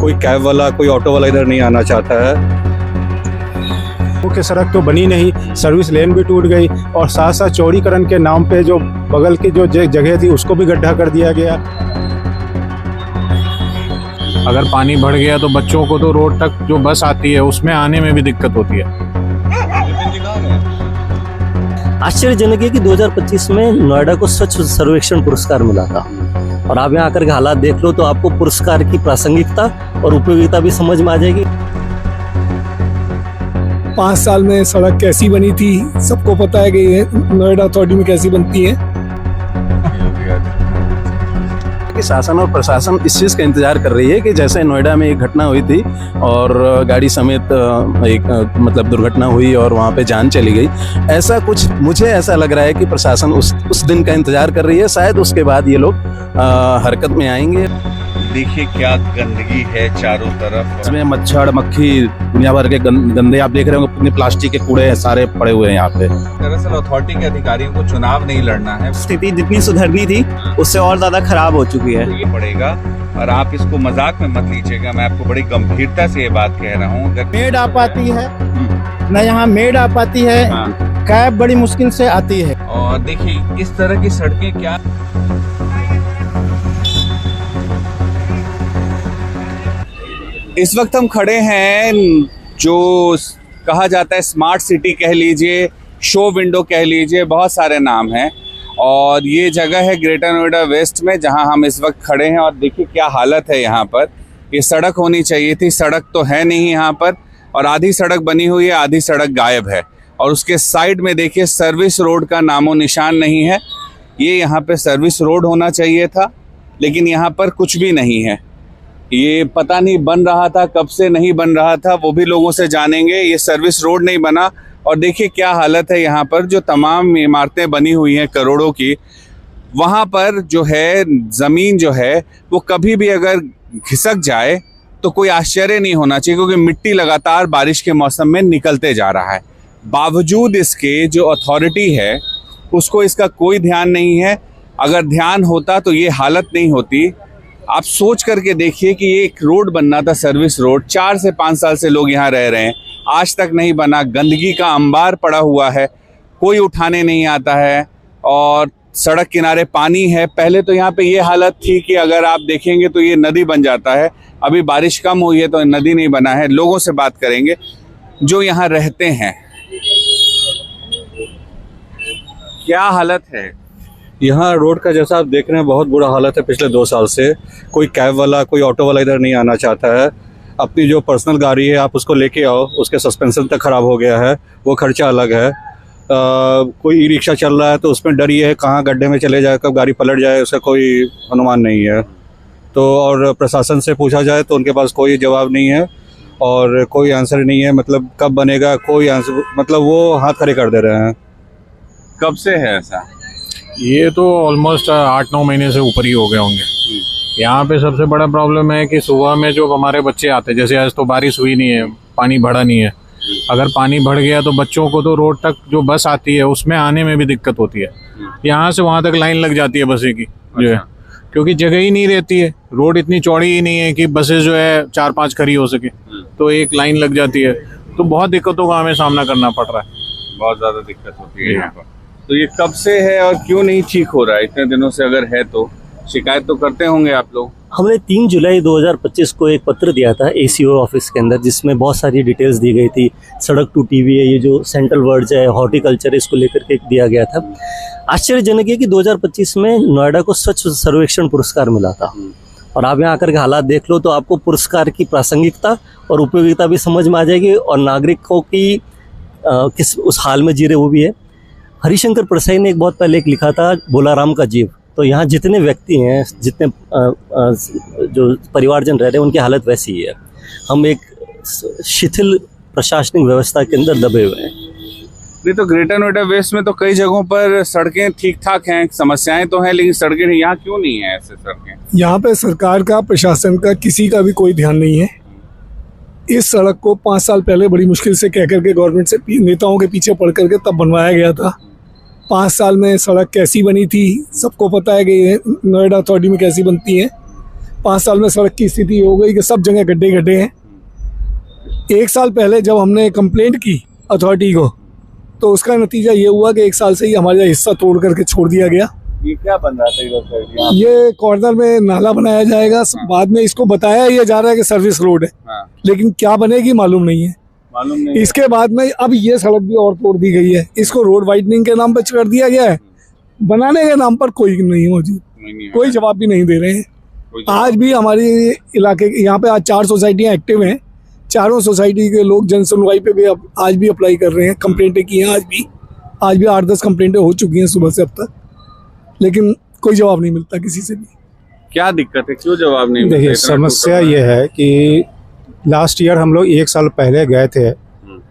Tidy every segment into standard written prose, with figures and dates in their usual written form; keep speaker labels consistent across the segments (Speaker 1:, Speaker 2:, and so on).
Speaker 1: कोई कैब वाला कोई ऑटो वाला इधर नहीं आना चाहता है।
Speaker 2: मुख्य सड़क तो बनी नहीं, सर्विस लेन भी टूट गई और साथ साथ चौड़ीकरण के नाम पे जो बगल की जो जगह थी उसको भी गड्ढा कर दिया गया।
Speaker 3: अगर पानी बढ़ गया तो बच्चों को तो रोड तक जो बस आती है उसमें आने में भी दिक्कत होती है।
Speaker 4: आश्चर्यजनक है कि 2025 में नोएडा को स्वच्छ सर्वेक्षण पुरस्कार मिला था और आप यहाँ आकर के हालात देख लो तो आपको पुरस्कार की प्रासंगिकता और उपयोगिता भी समझ में आ जाएगी।
Speaker 5: 5 साल में सड़क कैसी बनी थी सबको पता है कि नोएडा अथॉरिटी में कैसी बनती है।
Speaker 6: कि शासन और प्रशासन इस चीज़ का इंतजार कर रही है कि जैसे नोएडा में एक घटना हुई थी और गाड़ी समेत एक मतलब दुर्घटना हुई और वहाँ पे जान चली गई, ऐसा कुछ मुझे ऐसा लग रहा है कि प्रशासन उस दिन का इंतजार कर रही है। शायद उसके बाद ये लोग हरकत में आएंगे।
Speaker 7: देखिए क्या गंदगी है चारों तरफ,
Speaker 6: इसमें मच्छर मक्खी दुनिया भर के गंदे आप देख रहे हो, कितने प्लास्टिक के कूड़े सारे पड़े हुए हैं यहाँ पे।
Speaker 7: दरअसल अथॉरिटी के अधिकारियों को चुनाव नहीं लड़ना है,
Speaker 8: स्थिति जितनी सुधरनी थी उससे और ज्यादा खराब हो चुकी है।
Speaker 7: ये पड़ेगा और आप इसको मजाक में मत लीजिएगा, मैं आपको बड़ी गंभीरता से ये बात कह रहा हूँ।
Speaker 9: मेड आ पाती है न, यहाँ मेड आ पाती है, कैब बड़ी मुश्किल से आती है।
Speaker 7: और देखिए इस तरह की सड़कें क्या, इस वक्त हम खड़े हैं जो कहा जाता है स्मार्ट सिटी कह लीजिए, शो विंडो कह लीजिए, बहुत सारे नाम हैं। और ये जगह है ग्रेटर नोएडा वेस्ट में जहां हम इस वक्त खड़े हैं और देखिए क्या हालत है यहाँ पर। ये सड़क होनी चाहिए थी, सड़क तो है नहीं यहाँ पर और आधी सड़क बनी हुई है, आधी सड़क गायब है। और उसके साइड में देखिए सर्विस रोड का नामो निशान नहीं है। ये यहाँ पे सर्विस रोड होना चाहिए था लेकिन यहाँ पर कुछ भी नहीं है। ये पता नहीं बन रहा था कब से नहीं बन रहा था, वो भी लोगों से जानेंगे। ये सर्विस रोड नहीं बना और देखिए क्या हालत है यहाँ पर। जो तमाम इमारतें बनी हुई हैं करोड़ों की, वहाँ पर जो है ज़मीन जो है वो कभी भी अगर खिसक जाए तो कोई आश्चर्य नहीं होना चाहिए क्योंकि मिट्टी लगातार बारिश के मौसम में निकलते जा रहा है। बावजूद इसके जो अथॉरिटी है उसको इसका कोई ध्यान नहीं है। अगर ध्यान होता तो ये हालत नहीं होती। आप सोच करके देखिए कि ये एक रोड बनना था, सर्विस रोड, 4 से 5 साल से लोग यहाँ रह रहे हैं, आज तक नहीं बना। गंदगी का अंबार पड़ा हुआ है, कोई उठाने नहीं आता है और सड़क किनारे पानी है। पहले तो यहाँ पे ये हालत थी कि अगर आप देखेंगे तो ये नदी बन जाता है, अभी बारिश कम हुई है तो नदी नहीं बना है। लोगों से बात करेंगे जो यहाँ रहते हैं, क्या हालत है
Speaker 1: यहाँ रोड का। जैसा आप देख रहे हैं बहुत बुरा हालत है पिछले 2 साल से। कोई कैब वाला कोई ऑटो वाला इधर नहीं आना चाहता है। अपनी जो पर्सनल गाड़ी है आप उसको लेके आओ, उसके सस्पेंशन तक ख़राब हो गया है, वो खर्चा अलग है। कोई ई रिक्शा चल रहा है तो उसमें डर ये है कहाँ गड्ढे में चले जाए, कब गाड़ी पलट जाए, उसका कोई अनुमान नहीं है। तो और प्रशासन से पूछा जाए तो उनके पास कोई जवाब नहीं है और कोई आंसर नहीं है। मतलब कब बनेगा कोई आंसर, मतलब वो हाथ खड़े कर दे रहे हैं।
Speaker 7: कब से है ऐसा?
Speaker 3: ये तो ऑलमोस्ट 8-9 महीने से ऊपर ही हो गए होंगे। यहाँ पे सबसे बड़ा प्रॉब्लम है कि सुबह में जो हमारे बच्चे आते हैं, जैसे आज तो बारिश हुई नहीं है, पानी बढ़ा नहीं है, अगर पानी बढ़ गया तो बच्चों को तो रोड तक जो बस आती है उसमें आने में भी दिक्कत होती है। यहाँ से वहाँ तक लाइन लग जाती है बसें की जो है, क्योंकि जगह ही नहीं रहती है। रोड इतनी चौड़ी ही नहीं है कि बसें जो है 4-5 खड़ी हो सके, तो एक लाइन लग जाती है। तो बहुत दिक्कतों का हमें सामना करना पड़ रहा है,
Speaker 7: बहुत ज़्यादा दिक्कत होती है यहाँ पर। तो ये कब से है और क्यों नहीं ठीक हो रहा है? इतने दिनों से अगर है तो शिकायत तो करते होंगे आप लोग।
Speaker 4: हमने 3 जुलाई 2025 को एक पत्र दिया था ACO ऑफिस के अंदर जिसमें बहुत सारी डिटेल्स दी गई थी। सड़क टूटी हुई है, ये जो सेंट्रल वर्ड्स है, हॉर्टिकल्चर, इसको लेकर के दिया गया था। आश्चर्यजनक है कि 2025 में नोएडा को स्वच्छ सर्वेक्षण पुरस्कार मिला था और आप यहाँ आकर के हालात देख लो तो आपको पुरस्कार की प्रासंगिकता और उपयोगिता भी समझ में आ जाएगी और नागरिकों की किस उस हाल में जी रहे वो भी है। हरिशंकर परसाई ने एक बहुत पहले एक लिखा था बोलाराम का जीव। तो यहाँ जितने व्यक्ति हैं, जितने जो परिवारजन रह रहे हैं, उनकी हालत वैसी ही है। हम एक शिथिल प्रशासनिक व्यवस्था के अंदर दबे हुए हैं।
Speaker 7: नहीं तो ग्रेटर नोएडा वेस्ट में तो कई जगहों पर सड़कें ठीक ठाक हैं, समस्याएं तो हैं, लेकिन सड़कें नहीं। यहाँ क्यों नहीं है ऐसे सड़कें?
Speaker 5: यहाँ पे सरकार का, प्रशासन का, किसी का भी कोई ध्यान नहीं है। इस सड़क को 5 साल पहले बड़ी मुश्किल से कह करके गवर्नमेंट से नेताओं के पीछे पड़ करके तब बनवाया गया था। 5 साल में सड़क कैसी बनी थी सबको पता है कि नोएडा अथॉरिटी में कैसी बनती है। 5 साल में सड़क की स्थिति हो गई कि सब जगह गड्ढे गड्ढे हैं। 1 साल पहले जब हमने कंप्लेंट की अथॉरिटी को, तो उसका नतीजा ये हुआ कि 1 साल से ही हमारा हिस्सा तोड़ करके छोड़ दिया गया।
Speaker 7: ये क्या बन रहा था इधर?
Speaker 5: ये कॉर्नर में नाला बनाया जाएगा। बाद में इसको बताया ये जा रहा है कि सर्विस रोड है, लेकिन क्या बनेगी मालूम नहीं है। इसके बाद में अब ये सड़क भी और तोड़ दी गई है। इसको रोड वाइडनिंग के नाम पर कर दिया गया है, बनाने के नाम पर कोई नहीं मौजूद, कोई जवाब भी नहीं दे रहे हैं। आज भी हमारी इलाके यहाँ पे आज 4 सोसाइटियाँ एक्टिव हैं। चारों सोसाइटी के लोग जन सुनवाई पे भी आज भी अप्लाई कर रहे हैं, कंप्लेंटें की हैं। आज भी 8-10 कंप्लेंटें हो चुकी हैं सुबह से अब तक, लेकिन कोई जवाब नहीं मिलता किसी से भी।
Speaker 7: क्या दिक्कत है, क्यों जवाब नहीं मिलता?
Speaker 2: देखिए, समस्या ये है कि लास्ट ईयर हम लोग 1 साल पहले गए थे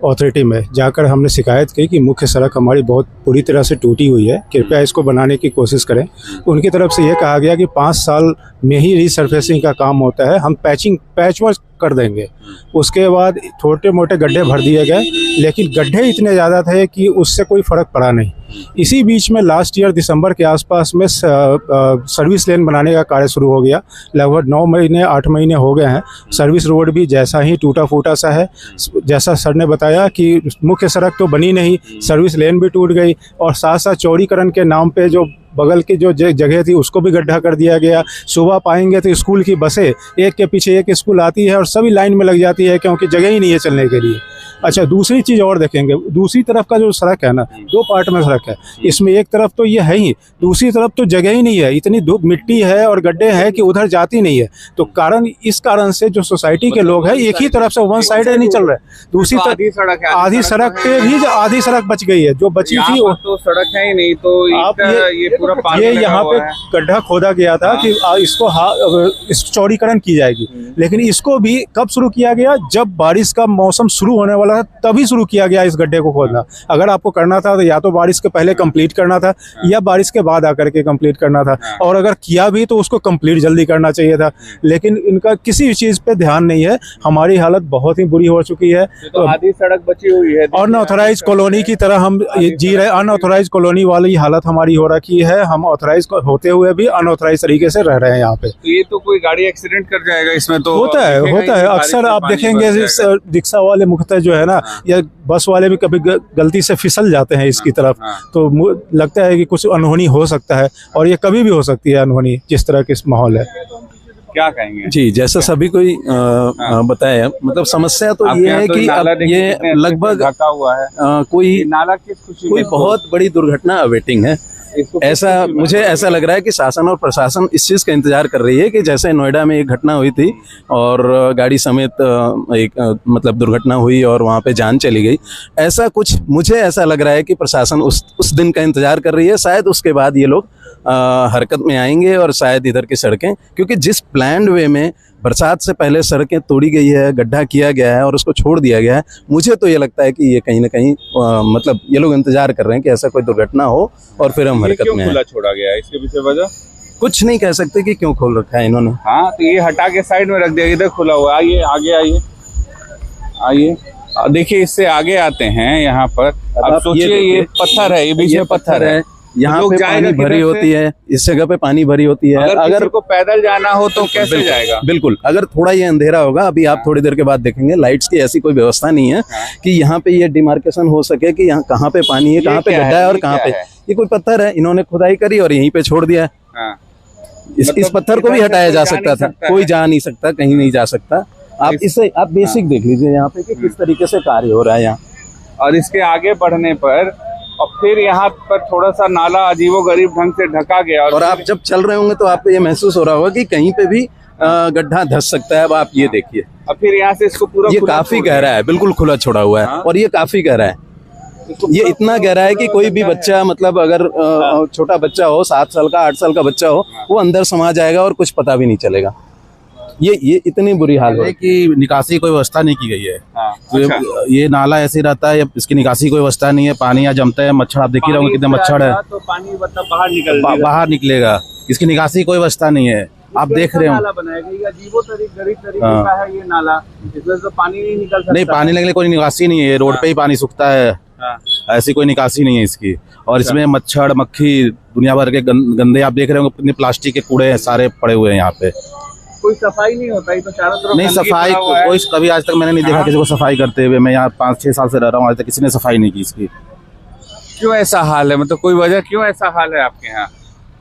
Speaker 2: अथॉरिटी में, जाकर हमने शिकायत की कि मुख्य सड़क हमारी बहुत पूरी तरह से टूटी हुई है, कृपया इसको बनाने की कोशिश करें। उनकी तरफ से ये कहा गया कि 5 साल में ही रीसर्फेसिंग का काम होता है, हम पैचवर्क कर देंगे। उसके बाद छोटे मोटे गड्ढे भर दिए गए, लेकिन गड्ढे इतने ज़्यादा थे कि उससे कोई फ़र्क पड़ा नहीं। इसी बीच में लास्ट ईयर दिसंबर के आसपास में सर्विस लेन बनाने का कार्य शुरू हो गया। लगभग 9 महीने 8 महीने हो गए हैं। सर्विस रोड भी जैसा ही टूटा फूटा सा है। जैसा सर ने बताया कि मुख्य सड़क तो बनी नहीं, सर्विस लेन भी टूट गई, और साथ साथ चौड़ीकरण के नाम पे जो बगल की जो जगह थी उसको भी गड्ढा कर दिया गया। सुबह पाएंगे तो स्कूल की बसें एक के पीछे एक स्कूल आती है और सभी लाइन में लग जाती है, क्योंकि जगह ही नहीं है चलने के लिए। अच्छा, दूसरी चीज़ और देखेंगे, दूसरी तरफ का जो सड़क है ना, 2 पार्ट में सड़क है, इसमें एक तरफ तो ये है ही, दूसरी तरफ तो जगह ही नहीं है। इतनी मिट्टी है और गड्ढे हैं कि उधर जाती नहीं है। तो इस कारण से जो सोसाइटी के लोग हैं एक ही तरफ से वन साइड नहीं चल रहे, दूसरी तरफ आधी सड़क पे भी आधी सड़क बच गई है। जो बची थी
Speaker 7: तो सड़क है ही नहीं, तो
Speaker 2: आप
Speaker 7: ये पूरा पानी
Speaker 2: ये यहाँ पे गड्ढा खोदा गया था कि इसको चौड़ीकरण की जाएगी, लेकिन इसको भी कब शुरू किया गया? जब बारिश का मौसम शुरू होने वाला था तभी शुरू किया गया इस गड्ढे को खोदना। अगर आपको करना था तो या तो बारिश के पहले कंप्लीट करना था या बारिश के बाद आकर के कंप्लीट करना था, और अगर किया भी तो उसको कंप्लीट जल्दी करना चाहिए था। लेकिन इनका किसी भी चीज़ पे ध्यान नहीं है। हमारी हालत बहुत ही बुरी हो चुकी है।
Speaker 7: तो आधी सड़क बची हुई है,
Speaker 2: अनऑथराइज कॉलोनी की तरह हम जी रहे, अनऑथराइज कॉलोनी वाली हालत हमारी हो रखी है। हम ऑथराइज होते हुए भी अनऑथराइज तरीके से रह रहे हैं यहाँ पे।
Speaker 7: तो ये तो कोई गाड़ी एक्सीडेंट कर जाएगा इसमें, तो
Speaker 2: होता है अक्सर आप देखेंगे रिक्शा वाले मुख्यतः जो है ना, या बस वाले भी कभी गलती से फिसल जाते हैं इसकी तरफ, तो लगता है कि कुछ अनहोनी हो सकता है, और ये कभी भी हो सकती है अनहोनी, जिस तरह के माहौल है।
Speaker 7: क्या कहेंगे
Speaker 6: जी? जैसा सभी कोई बताया, मतलब समस्या तो ये है कि अब ये लगभग
Speaker 7: ढका हुआ है,
Speaker 6: कोई
Speaker 7: नाला कोई
Speaker 6: बहुत बड़ी दुर्घटना अवेटिंग है। मुझे ऐसा लग रहा है कि शासन और प्रशासन इस चीज़ का इंतजार कर रही है कि जैसे नोएडा में एक घटना हुई थी और गाड़ी समेत एक मतलब दुर्घटना हुई और वहाँ पे जान चली गई, ऐसा कुछ मुझे ऐसा लग रहा है कि प्रशासन उस दिन का इंतजार कर रही है। शायद उसके बाद ये लोग हरकत में आएंगे और शायद इधर की सड़कें, क्योंकि जिस प्लान्ड वे में बरसात से पहले सड़कें तोड़ी गई है, गड्ढा किया गया है और उसको छोड़ दिया गया है, मुझे तो ये लगता है कि ये कहीं ना कहीं मतलब ये लोग इंतजार कर रहे हैं कि ऐसा कोई दुर्घटना हो और फिर हम हरकत में आए।
Speaker 7: खुला छोड़ा गया है, इसके पीछे वजह
Speaker 6: कुछ नहीं कह सकते कि क्यों खोल रखा है इन्होंने।
Speaker 7: हाँ, तो ये हटा के साइड में रख दिया, इधर खुला हुआ। आइए आगे आइए, देखिए इससे आगे आते हैं यहाँ पर। अब सोचिए ये पत्थर है, ये बीच में पत्थर है,
Speaker 6: यहाँ पे पानी भरी होती है, इस जगह पे पानी भरी होती है।
Speaker 7: अगर को पैदल जाना हो तो कैसे जाएगा?
Speaker 6: बिल्कुल, अगर थोड़ा ये अंधेरा होगा, अभी आप थोड़ी देर के बाद देखेंगे लाइट्स की ऐसी कोई व्यवस्था नहीं है कि यहाँ पे ये डिमार्केशन हो सके कि यहाँ कहाँ पे पानी है, कहाँ पे गड्ढा है और कहाँ पे। ये कोई पत्थर है, इन्होंने खुदाई करी और यहीं पे छोड़ दिया है। इस पत्थर को भी हटाया जा सकता था, कोई जा नहीं सकता, कहीं नहीं जा सकता। आप इसे आप बेसिक देख लीजिए यहाँ पे कि किस तरीके से कार्य हो रहा है यहाँ।
Speaker 7: और इसके आगे बढ़ने पर और फिर यहाँ पर थोड़ा सा नाला अजीबोगरीब ढंग से ढका गया,
Speaker 6: और आप जब चल रहे होंगे तो आपको ये महसूस हो रहा होगा कि कहीं पे भी गड्ढा धस सकता है। अब आप ये देखिए,
Speaker 7: और फिर यहाँ से इसको पूरा
Speaker 6: ये काफी गहरा है, बिल्कुल खुला छोड़ा हुआ है और ये काफी गहरा है। ये इतना गहरा है कि कोई भी बच्चा, मतलब अगर छोटा बच्चा हो, 7 साल का 8 साल का बच्चा हो, वो अंदर समा जाएगा और कुछ पता भी नहीं चलेगा। ये इतनी बुरी हाल है
Speaker 10: कि निकासी कोई व्यवस्था नहीं की गई है। तो ये नाला ऐसे रहता है, इसकी निकासी कोई व्यवस्था नहीं है। पानी यहाँ जमता है, मच्छर आप देख ही रहे होंगे कितने मच्छर है,
Speaker 7: तो पानी मतलब
Speaker 10: बाहर निकलेगा। इसकी निकासी कोई व्यवस्था नहीं है, आप देख रहे हो।
Speaker 7: नाला बनाया गया, अजीबोगरीब तरीके का है ये नाला, इसमें तो पानी नहीं निकल सकता।
Speaker 10: नहीं, पानी लगने कोई निकासी नहीं है, रोड पे ही पानी सूखता है, ऐसी कोई निकासी नहीं है इसकी। और इसमें मच्छर मक्खी दुनिया भर के गंदे आप देख रहे होंगे, कितने प्लास्टिक के कूड़े सारे पड़े हुए हैं यहाँ पे।
Speaker 7: कोई सफाई नहीं होता, ये तो चारों तरफ
Speaker 10: नहीं
Speaker 7: गंदगी
Speaker 10: सफाई
Speaker 7: पड़ा हुआ है।
Speaker 10: कोई कभी आज तक मैंने नहीं देखा किसी को सफाई करते हुए। मैं यहाँ 5-6 साल से रह रहा हूँ, आज तक किसी ने सफाई नहीं की इसकी।
Speaker 7: क्यों ऐसा हाल है, मतलब कोई वजह क्यों ऐसा हाल है आपके यहाँ?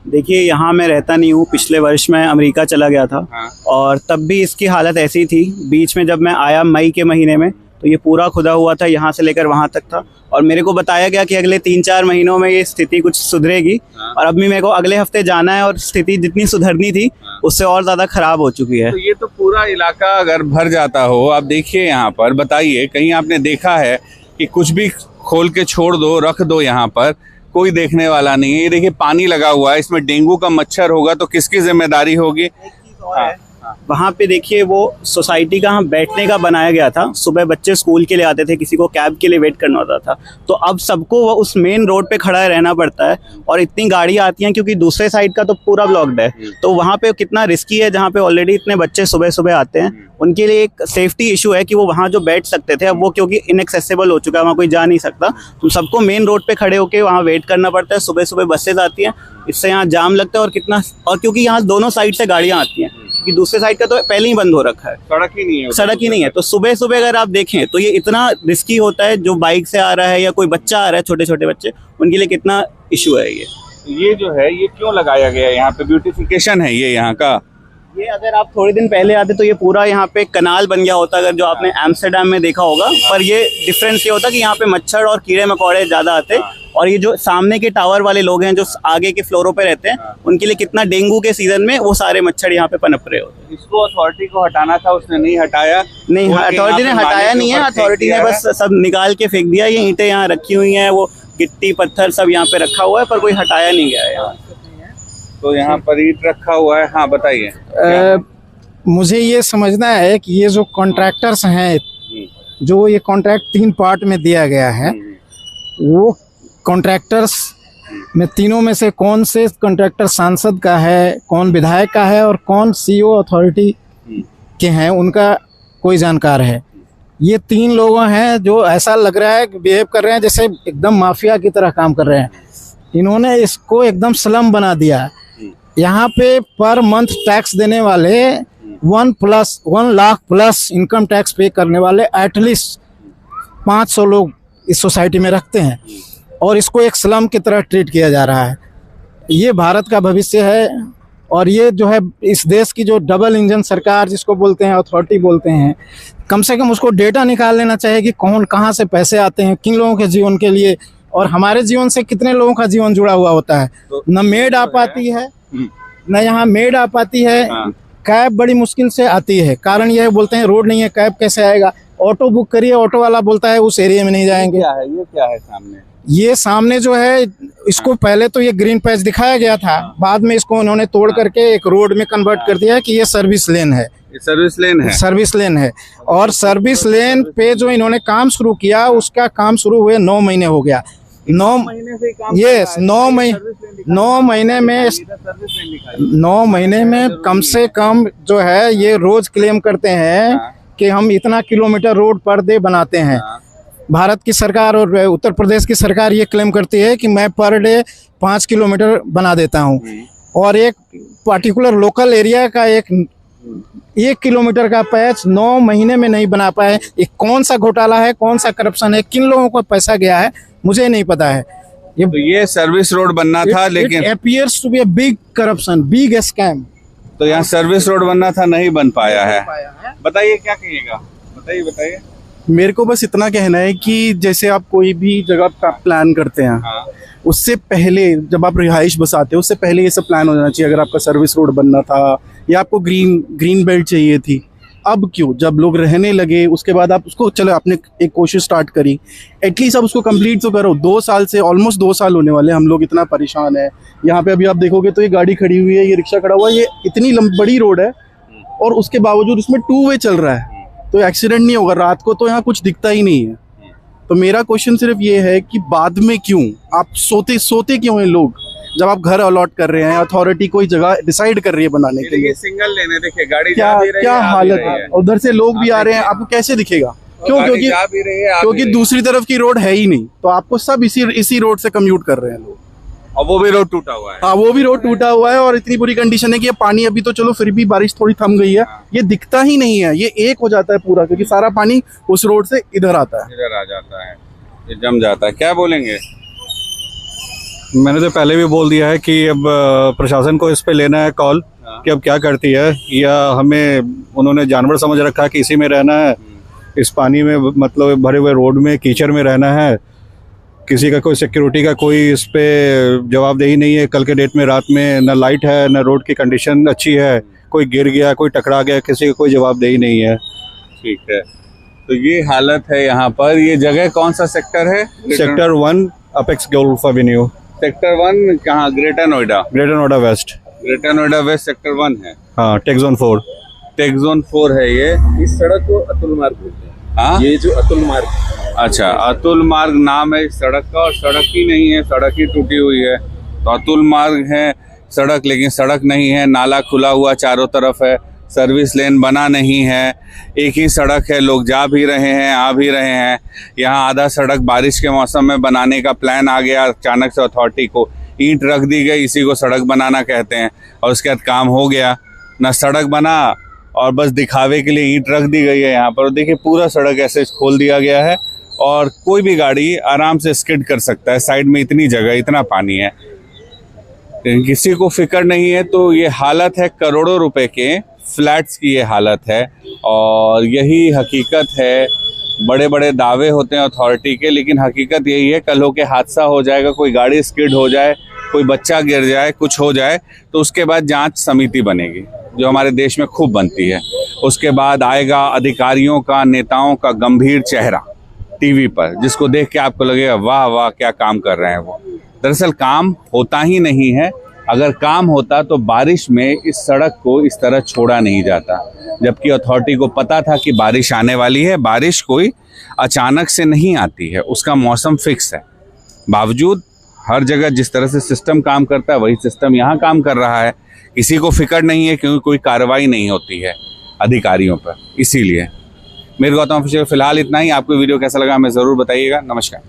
Speaker 8: देखिए यहाँ मैं रहता नहीं हूँ, पिछले वर्ष मैं अमेरिका चला गया था और तब भी इसकी हालत ऐसी थी। बीच में जब मैं आया मई के महीने में तो ये पूरा खुदा हुआ था, यहाँ से लेकर वहाँ तक था और मेरे को बताया गया कि अगले 3-4 महीनों में ये स्थिति कुछ सुधरेगी और अब भी मेरे को अगले हफ्ते जाना है और स्थिति जितनी सुधरनी थी उससे और ज़्यादा ख़राब हो चुकी है।
Speaker 7: तो ये तो पूरा इलाका अगर भर जाता हो, आप देखिए यहाँ पर, बताइए कहीं आपने देखा है कि कुछ भी खोल के छोड़ दो, रख दो, यहाँ पर कोई देखने वाला नहीं है। ये देखिए पानी लगा हुआ है, इसमें डेंगू का मच्छर होगा तो किसकी जिम्मेदारी होगी?
Speaker 8: वहाँ पे देखिए वो सोसाइटी का हम बैठने का बनाया गया था, सुबह बच्चे स्कूल के लिए आते थे, किसी को कैब के लिए वेट करना होता था, तो अब सबको वो उस मेन रोड पे खड़ा रहना पड़ता है और इतनी गाड़ियाँ आती हैं क्योंकि दूसरे साइड का तो पूरा ब्लॉक्ड है। तो वहाँ पे कितना रिस्की है, जहाँ पे ऑलरेडी इतने बच्चे सुबह सुबह आते हैं, उनके लिए एक सेफ्टी इशू है कि वो वहाँ जो बैठ सकते थे अब वो क्योंकि इनएक्सेसिबल हो चुका है, वहाँ कोई जा नहीं सकता, तो सबको मेन रोड पे खड़े होकर वहाँ वेट करना पड़ता है। सुबह सुबह बसेज आती हैं, इससे यहाँ जाम लगता है और क्योंकि यहाँ दोनों साइड से गाड़ियाँ आती हैं कि दूसरे साइड का तो पहले ही बंद हो रखा है, सड़क ही नहीं है। तो सुबह सुबह अगर आप देखें तो ये इतना रिस्की होता है, जो बाइक से आ रहा है या कोई बच्चा आ रहा है, छोटे छोटे बच्चे, उनके लिए कितना इशू है।
Speaker 7: ये जो है ये क्यों लगाया गया है? यहाँ पे ब्यूटिफिकेशन है ये यहाँ का।
Speaker 8: ये अगर आप थोड़े दिन पहले आते तो ये पूरा यहाँ पे कनाल बन गया होता, अगर जो आपने एम्स्टर्डम में देखा होगा, पर ये डिफरेंस ये होता कि यहाँ पे मच्छर और कीड़े मकोड़े ज़्यादा आते और ये जो सामने के टावर वाले लोग हैं जो आगे के फ्लोरों पे रहते हैं, उनके लिए कितना डेंगू के सीजन में वो सारे मच्छर यहाँ पे पनप रहे होते हैं।
Speaker 7: इसको अथॉरिटी को हटाना था, उसने नहीं हटाया।
Speaker 8: नहीं, अथॉरिटी ने हटाया नहीं है, अथॉरिटी ने बस सब निकाल के फेंक दिया। ये ईंटें यहाँ रखी हुई हैं, वो गिट्टी पत्थर सब यहाँ पे रखा हुआ है, पर कोई हटाया नहीं गया है यहाँ।
Speaker 7: तो यहाँ पर ईंट रखा हुआ है। हाँ बताइए।
Speaker 9: मुझे ये समझना है कि ये जो कॉन्ट्रैक्टर्स हैं, जो ये कॉन्ट्रैक्ट 3 पार्ट में दिया गया है, वो कॉन्ट्रैक्टर्स में तीनों में से कौन से कॉन्ट्रैक्टर सांसद का है, कौन विधायक का है और कौन सीईओ अथॉरिटी के हैं, उनका कोई जानकार है? ये 3 लोग हैं जो ऐसा लग रहा है कि बिहेव कर रहे हैं जैसे एकदम माफिया की तरह काम कर रहे हैं। इन्होंने इसको एकदम स्लम बना दिया। यहाँ पे पर मंथ टैक्स देने वाले 1 लाख प्लस इनकम टैक्स पे करने वाले एटलीस्ट 500 लोग इस सोसाइटी में रखते हैं और इसको एक स्लम की तरह ट्रीट किया जा रहा है। ये भारत का भविष्य है और ये जो है इस देश की जो डबल इंजन सरकार जिसको बोलते हैं, अथॉरिटी बोलते हैं, कम से कम उसको डेटा निकाल लेना चाहिए कि कौन कहाँ से पैसे आते हैं, किन लोगों के जीवन के लिए और हमारे जीवन से कितने लोगों का जीवन जुड़ा हुआ होता है। न मेड आ पाती है, न यहाँ मेड आ पाती है, कैब बड़ी मुश्किल से आती है। कारण यह बोलते हैं रोड नहीं है, कैब कैसे आएगा? ऑटो बुक करिए, ऑटो वाला बोलता है उस एरिया में नहीं जाएंगे।
Speaker 7: ये क्या है सामने?
Speaker 9: ये सामने जो है, इसको पहले तो ये ग्रीन पैच दिखाया गया था, बाद में इसको उन्होंने तोड़ करके एक रोड में कन्वर्ट कर दिया कि ये सर्विस लेन है।
Speaker 7: सर्विस लेन है,
Speaker 9: सर्विस लेन है। और सर्विस लेन पे जो इन्होंने काम शुरू किया, उसका काम शुरू हुए 9 महीने हो गया। 9 महीने में कम से कम जो है ये रोज क्लेम करते हैं कि हम इतना किलोमीटर रोड पर डे बनाते हैं। भारत की सरकार और उत्तर प्रदेश की सरकार ये क्लेम करती है कि मैं पर डे 5 किलोमीटर बना देता हूँ और एक पर्टिकुलर लोकल एरिया का 1 किलोमीटर का पैच 9 महीने में नहीं बना पाए। ये कौन सा घोटाला है, कौन सा करप्शन है, किन लोगों को पैसा गया है, मुझे नहीं पता है।
Speaker 7: ये सर्विस रोड बनना था, लेकिन
Speaker 9: appears to be a big corruption, big scam.
Speaker 7: तो यहाँ सर्विस रोड बनना था, नहीं बन पाया है। बताइए क्या कहिएगा, बताइए।
Speaker 10: मेरे को बस इतना कहना है कि जैसे आप कोई भी जगह का प्लान करते हैं, उससे पहले जब आप रिहाइश बसाते हो, उससे पहले ये सब प्लान हो जाना चाहिए। अगर आपका सर्विस रोड बनना था या आपको ग्रीन बेल्ट चाहिए थी, अब क्यों? जब लोग रहने लगे उसके बाद आप उसको, चलो आपने एक कोशिश स्टार्ट करी, एटलीस्ट आप उसको कंप्लीट तो करो। 2 साल से, ऑलमोस्ट 2 साल होने वाले, हम लोग इतना परेशान है। यहाँ पे अभी आप देखोगे तो ये गाड़ी खड़ी हुई है, ये रिक्शा खड़ा हुआ है, ये इतनी बड़ी रोड है और उसके बावजूद इसमें 2 वे चल रहा है, तो एक्सीडेंट नहीं होगा। रात को तो यहाँ कुछ दिखता ही नहीं है। तो मेरा क्वेश्चन सिर्फ ये है कि बाद में क्यों आप सोते क्यों हैं लोग, जब आप घर अलॉट कर रहे हैं, अथॉरिटी कोई जगह डिसाइड कर रही है बनाने के लिए।
Speaker 7: सिंगल लेने, देखिए गाड़ी
Speaker 10: क्या हालत है, उधर से लोग भी आ रहे हैं, आपको कैसे दिखेगा? क्यों? क्योंकि दूसरी तरफ की रोड है ही नहीं, तो आपको सब इसी रोड से कम्यूट कर रहे हैं लोग।
Speaker 7: और वो भी रोड टूटा हुआ है।
Speaker 10: हाँ, वो भी रोड टूटा हुआ है और इतनी बुरी कंडीशन है कि ये पानी अभी तो चलो फिर भी बारिश थोड़ी थम गई है, ये दिखता ही नहीं है, ये एक हो जाता है पूरा, क्योंकि सारा पानी उस रोड से इधर आता है,
Speaker 7: इधर आ जाता है, ये जम जाता है। क्या बोलेंगे?
Speaker 1: मैंने तो पहले भी बोल दिया है कि अब प्रशासन को इस पे लेना है कॉल कि अब क्या करती है, या हमें उन्होंने जानवर समझ रखा है कि इसी में रहना है, इस पानी में मतलब भरे हुए रोड में कीचड़ में रहना है। किसी का कोई सिक्योरिटी का कोई इस पे जवाबदेही नहीं है। कल के डेट में रात में न लाइट है, न रोड की कंडीशन अच्छी है, कोई गिर गया, कोई टकरा गया, किसी का कोई जवाबदेही नहीं है।
Speaker 7: ठीक है, तो ये हालत है यहाँ पर। ये जगह कौन सा सेक्टर है?
Speaker 1: Sector 1 Apex Golf Avenue.
Speaker 7: Sector 1 कहाँ? Greater Noida.
Speaker 1: Greater Noida west.
Speaker 7: Greater Noida west sector 1 है।
Speaker 1: हाँ, टेक जोन 4।
Speaker 7: टेक जोन 4 है ये।
Speaker 6: इस सड़क को अतुल मार्ग बोलते हैं।
Speaker 7: हाँ,
Speaker 6: ये जो अतुल मार्ग,
Speaker 7: अच्छा, अतुल मार्ग नाम है इस सड़क का, और सड़क ही नहीं है, सड़क ही टूटी हुई है। तो अतुल मार्ग है सड़क, लेकिन सड़क नहीं है, नाला खुला हुआ चारों तरफ है, सर्विस लेन बना नहीं है, एक ही सड़क है, लोग जा भी रहे हैं, आ भी रहे हैं। यहाँ आधा सड़क बारिश के मौसम में बनाने का प्लान आ गया अचानक से, अथॉरिटी को ईंट रख दी गई, इसी को सड़क बनाना कहते हैं, और उसके बाद काम हो गया ना, सड़क बना और बस दिखावे के लिए ईंट रख दी गई है यहाँ पर। देखिए पूरा सड़क ऐसे खोल दिया गया है और कोई भी गाड़ी आराम से स्किड कर सकता है, साइड में इतनी जगह, इतना पानी है, किसी को फिक्र नहीं है। तो ये हालत है, करोड़ों रुपए के फ्लैट्स की ये हालत है, और यही हकीकत है। बड़े बड़े दावे होते हैं अथॉरिटी के, लेकिन हकीकत यही है, कल हो के हादसा हो जाएगा, कोई गाड़ी स्किड हो जाए, कोई बच्चा गिर जाए, कुछ हो जाए, तो उसके बाद जांच समिति बनेगी, जो हमारे देश में खूब बनती है। उसके बाद आएगा अधिकारियों का, नेताओं का गंभीर चेहरा टीवी पर, जिसको देख के आपको लगेगा वाह वाह क्या काम कर रहे हैं वो। दरअसल काम होता ही नहीं है। अगर काम होता तो बारिश में इस सड़क को इस तरह छोड़ा नहीं जाता, जबकि अथॉरिटी को पता था कि बारिश आने वाली है। बारिश कोई अचानक से नहीं आती है, उसका मौसम फिक्स है। बावजूद हर जगह जिस तरह से सिस्टम काम करता है, वही सिस्टम यहाँ काम कर रहा है। किसी को फिक्र नहीं है, क्योंकि कोई कार्रवाई नहीं होती है अधिकारियों पर। इसीलिए मेरे गौतम ऑफिशियल फिलहाल इतना ही। आपको वीडियो कैसा लगा हमें ज़रूर बताइएगा। नमस्कार।